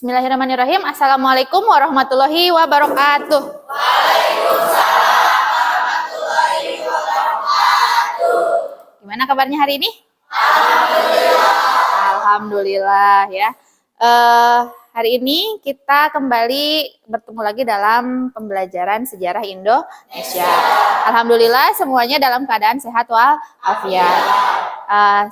Bismillahirrahmanirrahim. Assalamualaikum warahmatullahi wabarakatuh. Waalaikumsalam warahmatullahi wabarakatuh. Gimana kabarnya hari ini? Alhamdulillah. Alhamdulillah ya. Hari ini kita kembali bertemu lagi dalam pembelajaran sejarah Indonesia. Alhamdulillah semuanya dalam keadaan sehat walafiat.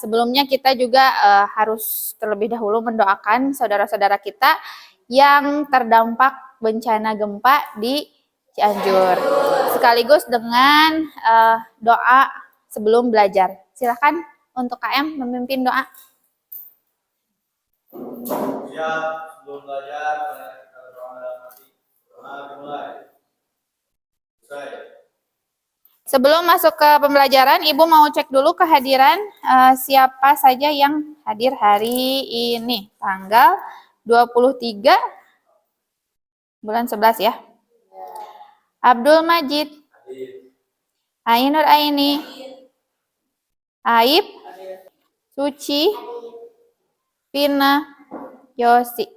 Sebelumnya kita juga harus terlebih dahulu mendoakan saudara-saudara kita yang terdampak bencana gempa di Cianjur. Sekaligus dengan doa sebelum belajar. Silakan untuk KM memimpin doa. Ya, sebelum belajar, kita berdoa dalam hati. Mulai. Sebelum masuk ke pembelajaran, Ibu mau cek dulu kehadiran siapa saja yang hadir hari ini. Tanggal 23 bulan 11 ya. Abdul Majid, Ainur Aini, Aib, Suci, Pina, Yosi.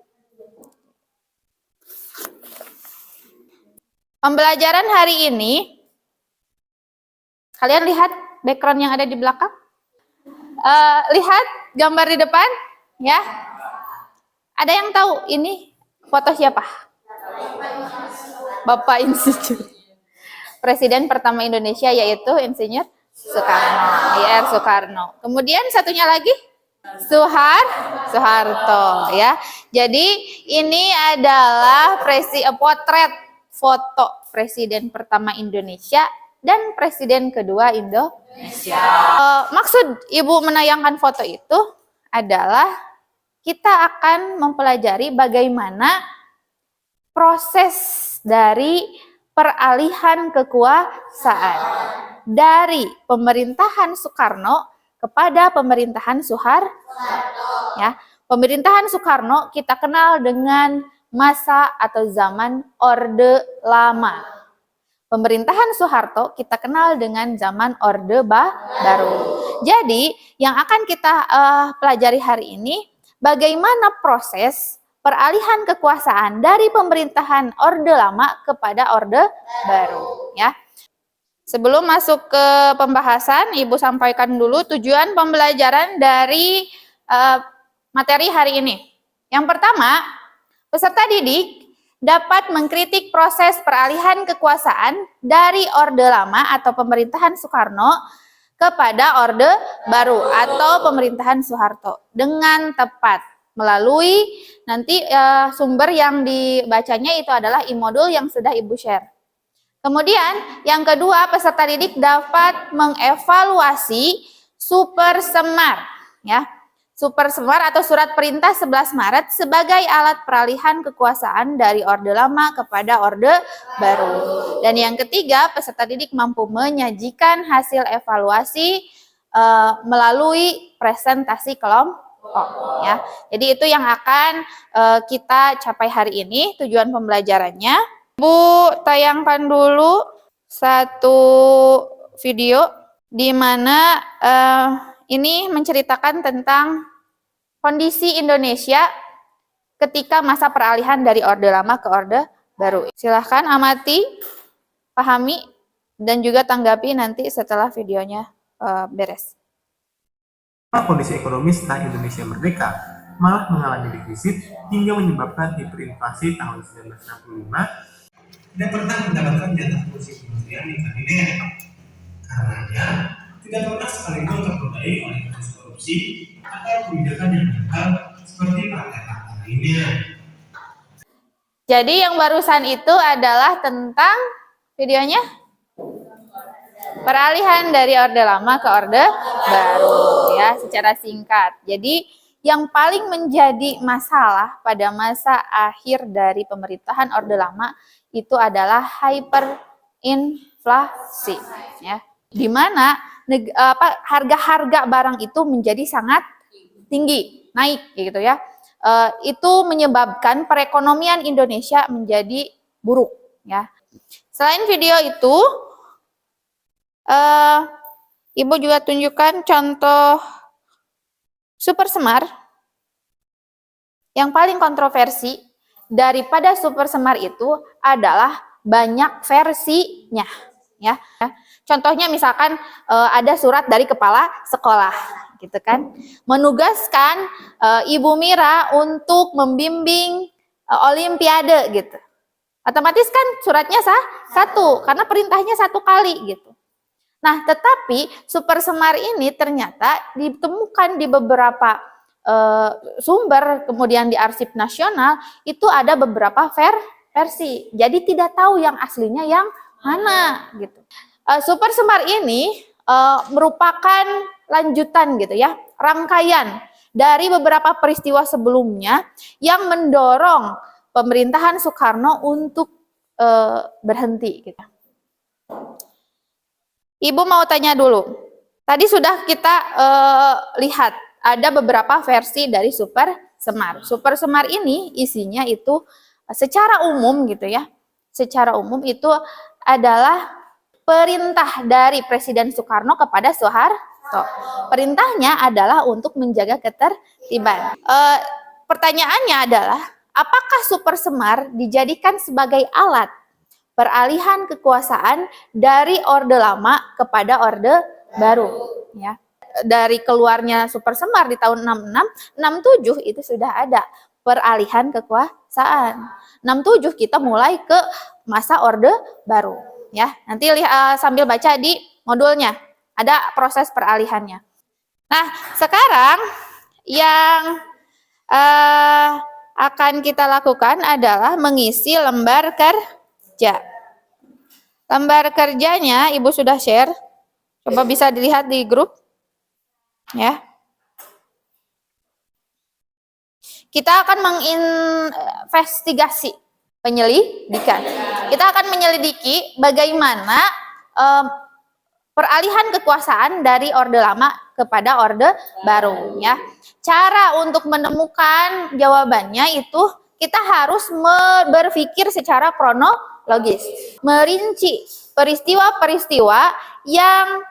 Pembelajaran hari ini, kalian lihat background yang ada di belakang? Lihat gambar di depan, ya. Ada yang tahu ini foto siapa? Bapak Insinyur. Presiden pertama Indonesia yaitu Insinyur Soekarno, IR Soekarno. Kemudian satunya lagi Soeharto, ya. Jadi ini adalah potret foto Presiden pertama Indonesia dan Presiden kedua Indonesia. Maksud Ibu menayangkan foto itu adalah kita akan mempelajari bagaimana proses dari peralihan kekuasaan dari pemerintahan Soekarno kepada pemerintahan Soeharto. Ya, pemerintahan Soekarno kita kenal dengan masa atau zaman Orde Lama. Pemerintahan Soeharto kita kenal dengan zaman Orde Baru. Jadi yang akan kita pelajari hari ini bagaimana proses peralihan kekuasaan dari pemerintahan Orde Lama kepada Orde Baru, ya. Sebelum masuk ke pembahasan, Ibu sampaikan dulu tujuan pembelajaran dari materi hari ini. Yang pertama, peserta didik dapat mengkritik proses peralihan kekuasaan dari Orde Lama atau pemerintahan Soekarno kepada Orde Baru atau pemerintahan Soeharto dengan tepat melalui nanti sumber yang dibacanya itu adalah e-modul yang sudah Ibu share. Kemudian yang kedua, peserta didik dapat mengevaluasi Super Semar, ya. Super Semar atau Surat Perintah 11 Maret sebagai alat peralihan kekuasaan dari Orde Lama kepada Orde Baru. Dan yang ketiga, peserta didik mampu menyajikan hasil evaluasi melalui presentasi kelompok. Ya, jadi itu yang akan kita capai hari ini tujuan pembelajarannya. Bu, tayangkan dulu satu video di mana ini menceritakan tentang kondisi Indonesia ketika masa peralihan dari Orde Lama ke Orde Baru. Silahkan amati, pahami, dan juga tanggapi nanti setelah videonya beres. Kondisi ekonomi setelah Indonesia merdeka malah mengalami defisit hingga menyebabkan hiperinflasi tahun 1965 tidak pernah mendapatkan jatah kursi kementerian di kabinet. Karenanya tidak pernah sekalipun tertodai oleh kasus korupsi atau kebijakan yang gagal seperti partai-partai lainnya. Jadi yang barusan itu adalah tentang videonya peralihan dari Orde Lama ke Orde Baru, ya, secara singkat. Jadi yang paling menjadi masalah pada masa akhir dari pemerintahan Orde Lama itu adalah hyperinflasi, ya, di mana harga-harga barang itu menjadi sangat tinggi, naik, gitu ya. Itu menyebabkan perekonomian Indonesia menjadi buruk, ya. Selain video itu, Ibu juga tunjukkan contoh Super Semar yang paling kontroversi daripada super semar itu adalah banyak versinya, ya. Contohnya misalkan ada surat dari kepala sekolah, gitu kan, menugaskan Ibu Mira untuk membimbing Olimpiade, gitu. Otomatis kan suratnya satu, karena perintahnya satu kali, gitu. Nah, tetapi super semar ini ternyata ditemukan di beberapa sumber, kemudian di arsip nasional itu ada beberapa versi. Jadi tidak tahu yang aslinya yang mana, gitu. Super semar ini merupakan lanjutan, gitu ya, rangkaian dari beberapa peristiwa sebelumnya yang mendorong pemerintahan Soekarno untuk berhenti, gitu. Ibu mau tanya dulu. Tadi sudah kita lihat ada beberapa versi dari super semar. Super semar ini isinya itu secara umum, gitu ya. Secara umum itu adalah perintah dari Presiden Soekarno kepada Soeharto. Perintahnya adalah untuk menjaga ketertiban. Pertanyaannya adalah, apakah super semar dijadikan sebagai alat peralihan kekuasaan dari Orde Lama kepada Orde Baru, ya. Dari keluarnya super semar di tahun 66, 67 itu sudah ada peralihan kekuasaan. 67 kita mulai ke masa Orde Baru, ya. Nanti sambil baca di modulnya ada proses peralihannya. Nah, sekarang yang akan kita lakukan adalah mengisi lembar kerja. Lembar kerjanya Ibu sudah share. Coba bisa dilihat di grup. Ya. Kita akan menginvestigasi, penyelidikan. Kita akan menyelidiki bagaimana peralihan kekuasaan dari Orde Lama kepada Orde Baru, ya. Cara untuk menemukan jawabannya itu kita harus berpikir secara kronologis, merinci peristiwa-peristiwa yang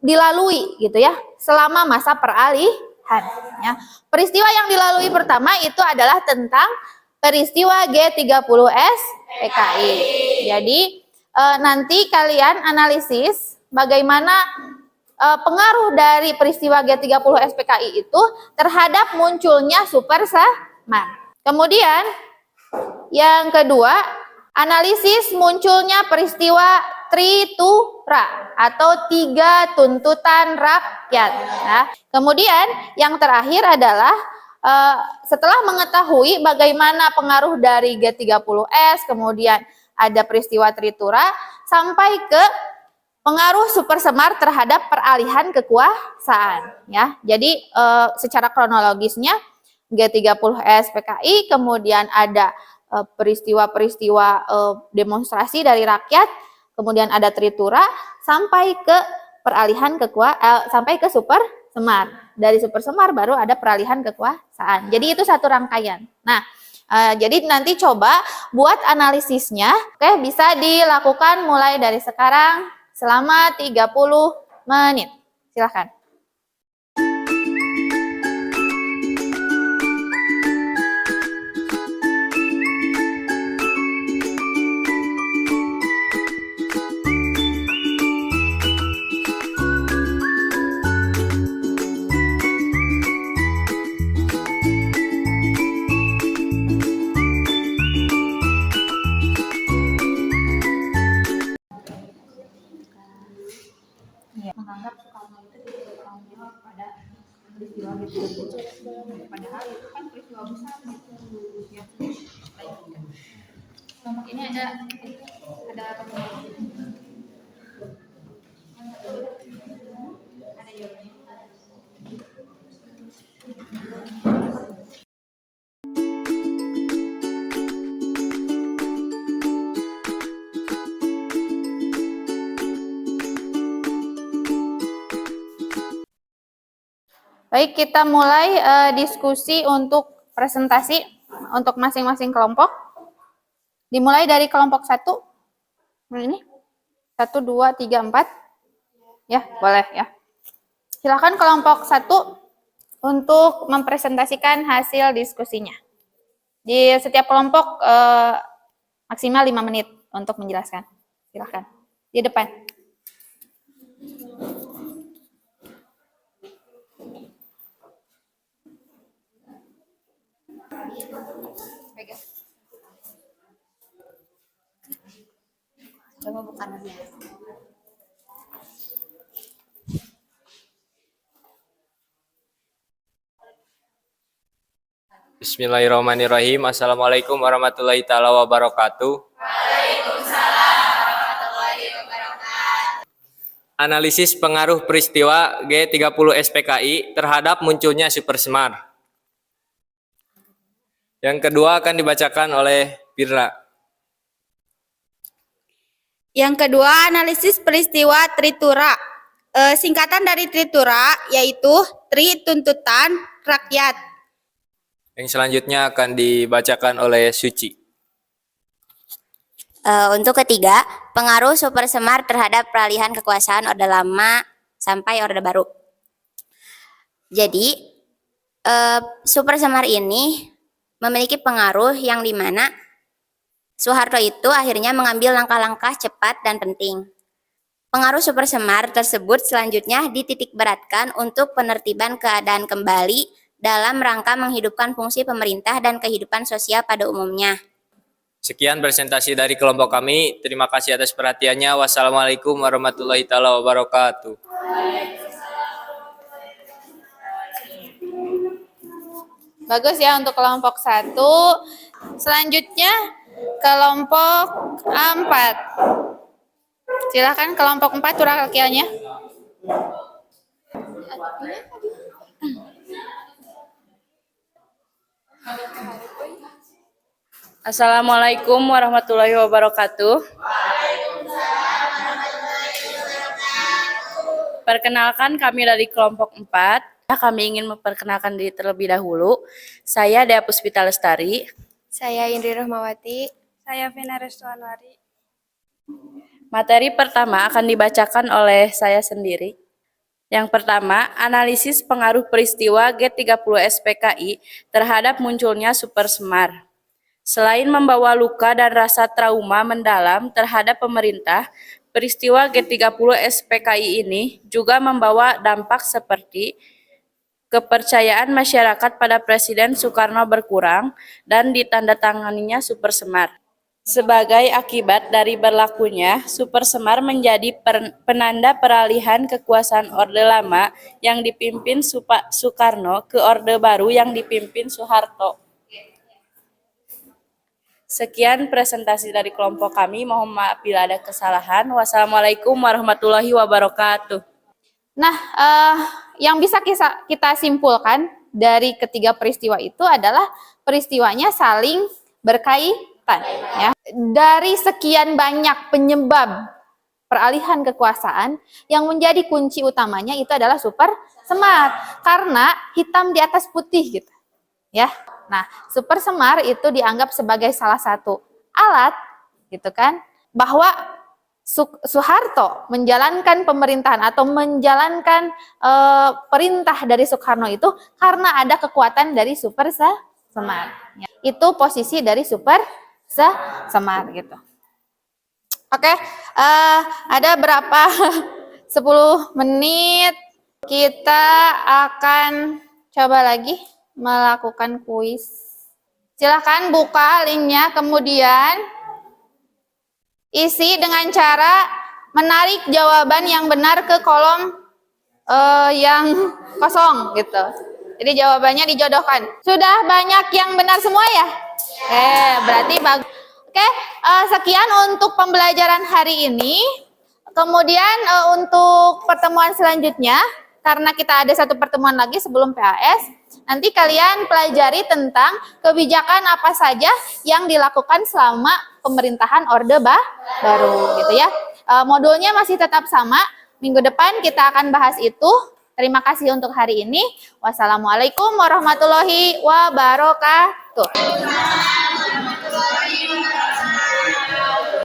dilalui, gitu ya, selama masa peralihan, ya. Peristiwa yang dilalui pertama itu adalah tentang peristiwa G30S PKI. Jadi nanti kalian analisis bagaimana pengaruh dari peristiwa G30S PKI itu terhadap munculnya super semar. Kemudian yang kedua, analisis munculnya peristiwa Tritura atau 3 tuntutan rakyat. Nah, kemudian yang terakhir adalah setelah mengetahui bagaimana pengaruh dari G30S, kemudian ada peristiwa Tritura, sampai ke pengaruh super semar terhadap peralihan kekuasaan, ya. Jadi secara kronologisnya G30S PKI, kemudian ada peristiwa-peristiwa demonstrasi dari rakyat, kemudian ada Tritura, sampai ke peralihan sampai ke super semar. Dari super semar baru ada peralihan kekuasaan. Jadi itu satu rangkaian. Nah, jadi nanti coba buat analisisnya. Oke, bisa dilakukan mulai dari sekarang selama 30 menit. Silahkan. Menganggap Soekarno itu tidak bertanggung jawab pada peristiwa gitu. Padahal itu kan peristiwa besar gitu. Ya. Kelompok ini ada jawabannya. Baik, kita mulai diskusi untuk presentasi untuk masing-masing kelompok. Dimulai dari kelompok 1. Ini 1, 2, 3, 4. Ya, boleh ya. Silakan kelompok 1 untuk mempresentasikan hasil diskusinya. Di setiap kelompok maksimal 5 menit untuk menjelaskan. Silakan. Di depan. Pegang. Coba bukan aja. Bismillahirrahmanirrahim. Assalamualaikum warahmatullahi taala wabarakatuh. Analisis pengaruh peristiwa G30 SPKI terhadap munculnya Super Semar. Yang kedua akan dibacakan oleh Firla. Yang kedua, analisis peristiwa Tritura. Singkatan dari Tritura yaitu Tri Tuntutan Rakyat. Yang selanjutnya akan dibacakan oleh Suci. Untuk ketiga, pengaruh Super Semar terhadap peralihan kekuasaan Orde Lama sampai Orde Baru. Jadi, Super Semar ini memiliki pengaruh yang dimana Soeharto itu akhirnya mengambil langkah-langkah cepat dan penting. Pengaruh Super Semar tersebut selanjutnya dititik beratkan untuk penertiban keadaan kembali dalam rangka menghidupkan fungsi pemerintah dan kehidupan sosial pada umumnya. Sekian presentasi dari kelompok kami. Terima kasih atas perhatiannya. Wassalamualaikum warahmatullahi taala wabarakatuh. Bagus ya untuk kelompok 1. Selanjutnya kelompok 4. Silakan kelompok 4 turun kakinya. Assalamualaikum warahmatullahi wabarakatuh. Perkenalkan, kami dari kelompok 4. Kami ingin memperkenalkan diri terlebih dahulu. Saya Dea Puspita Lestari. Saya Indri Rahmawati. Saya Vina Restuanwari. Materi pertama akan dibacakan oleh saya sendiri. Yang pertama, analisis pengaruh peristiwa G30 SPKI terhadap munculnya Super Semar. Selain membawa luka dan rasa trauma mendalam terhadap pemerintah, peristiwa G30 SPKI ini juga membawa dampak seperti kepercayaan masyarakat pada Presiden Soekarno berkurang dan ditandatanganinya Super Semar. Sebagai akibat dari berlakunya, Super Semar menjadi penanda peralihan kekuasaan Orde Lama yang dipimpin Soekarno ke Orde Baru yang dipimpin Soeharto. Sekian presentasi dari kelompok kami. Mohon maaf bila ada kesalahan. Wassalamualaikum warahmatullahi wabarakatuh. Nah, yang bisa kita simpulkan dari ketiga peristiwa itu adalah peristiwanya saling berkaitan. Ya. Dari sekian banyak penyebab peralihan kekuasaan, yang menjadi kunci utamanya itu adalah Super Semar. Karena hitam di atas putih gitu. Ya. Nah, Super Semar itu dianggap sebagai salah satu alat gitu kan, bahwa Soeharto menjalankan pemerintahan atau menjalankan perintah dari Soekarno itu karena ada kekuatan dari Super Semar. Ya. Itu posisi dari Super Semar gitu. Oke, ada berapa 10 menit kita akan coba lagi melakukan kuis. Silahkan buka linknya, kemudian isi dengan cara menarik jawaban yang benar ke kolom yang kosong gitu. Jadi jawabannya dijodohkan. Sudah banyak yang benar semua ya? Berarti bagus. Oke, sekian untuk pembelajaran hari ini. Kemudian untuk pertemuan selanjutnya, karena kita ada satu pertemuan lagi sebelum PAS, nanti kalian pelajari tentang kebijakan apa saja yang dilakukan selama pemerintahan Orde Baru gitu ya. Modulnya masih tetap sama. Minggu depan kita akan bahas itu. Terima kasih untuk hari ini. Wassalamualaikum warahmatullahi wabarakatuh.